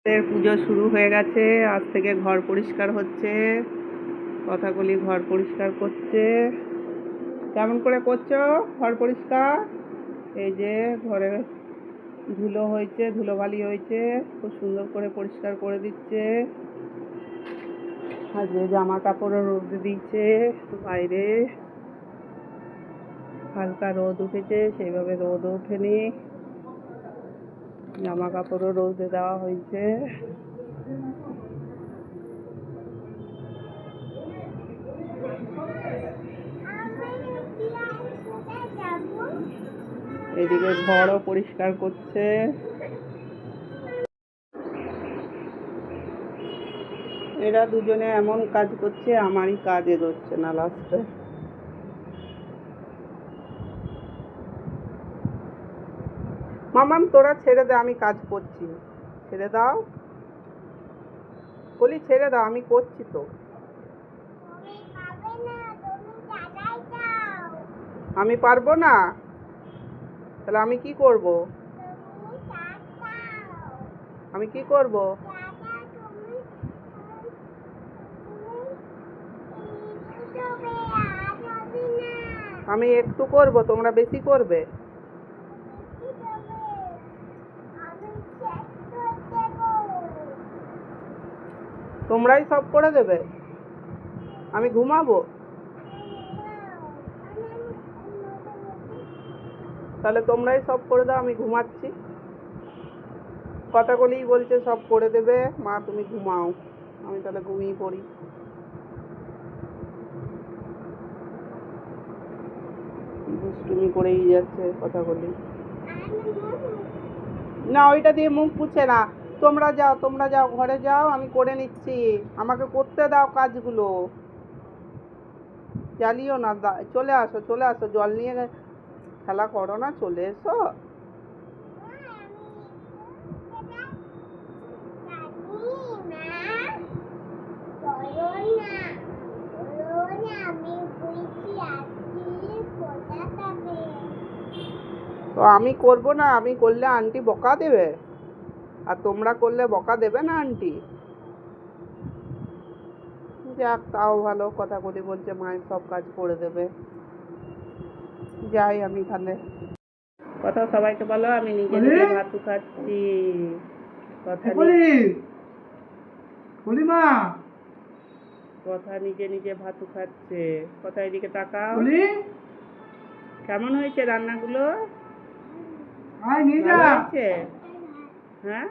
পুজো শুরু হয়ে গেছে। আজ থেকে ঘর পরিষ্কার হচ্ছে। কথাকলি ঘর পরিষ্কার করছে। কেমন করে করছো ঘর পরিষ্কার? এই যে ঘরে ধুলো হয়েছে, ধুলোবালি হয়েছে, খুব সুন্দর করে পরিষ্কার করে দিচ্ছে। আর যে জামা কাপড়ও রোদ দিচ্ছে বাইরে, হালকা রোদ উঠেছে, সেইভাবে রোদ ওঠেনি, জামা কাপড়ও রোদে দেওয়া হয়েছে। এদিকে ঘরও পরিষ্কার করছে। এরা দুজনে এমন কাজ করছে, আমারই কাজ এগোচ্ছে না লাস্টে। মামাম তোরা ছেড়ে দে, আমি কাজ করছি। ছেড়ে দাও, বলি ছেড়ে দাও, আমি করছি তো। আমি পারবো না, তাহলে আমি কি করব? আমি কি করব? আমি একটু করব, তোমরা বেশি করবে? তোমরাই সব করে দেবে? আমি ঘুমাবো? তাহলে তোমরাই সব করে দাও, আমি ঘুমাচ্ছি। কথাগুলিই বলছে সব করে দেবে, মা তুমি ঘুমাও। আমি তাহলে ঘুমিয়ে পড়ি। দুষ্টুমি করেই যাচ্ছে কথাগুলি। না, ওইটা দিয়ে মুখ পুছে না। তোমরা যাও, তোমরা যাও, ঘরে যাও, আমি করে নিচ্ছি। আমাকে করতে দাও কাজগুলো। জ্বালিও না, চলে আসো, চলে আসো, জল নিয়ে খেলা করো না, চলে এসো। তো আমি করব না, আমি করলে আন্টি বকা দেবে, আর তোমরা করলে বকা দেবে না আন্টি? যাক, তাও ভালো, কথাগুলি বলছে মায়ের সব কাজ করে দেবে। যাই আমি তাহলে। কথা সবাইকে বলো, আমি নিজে নিজে ভাতু খাচ্ছি। কথা কথা নিজে নিজে ভাতু খাচ্ছে। কথা এদিকে তাকাও। কেমন হয়েছে রান্নাগুলো? ভালো হয়েছে? হ্যাঁ।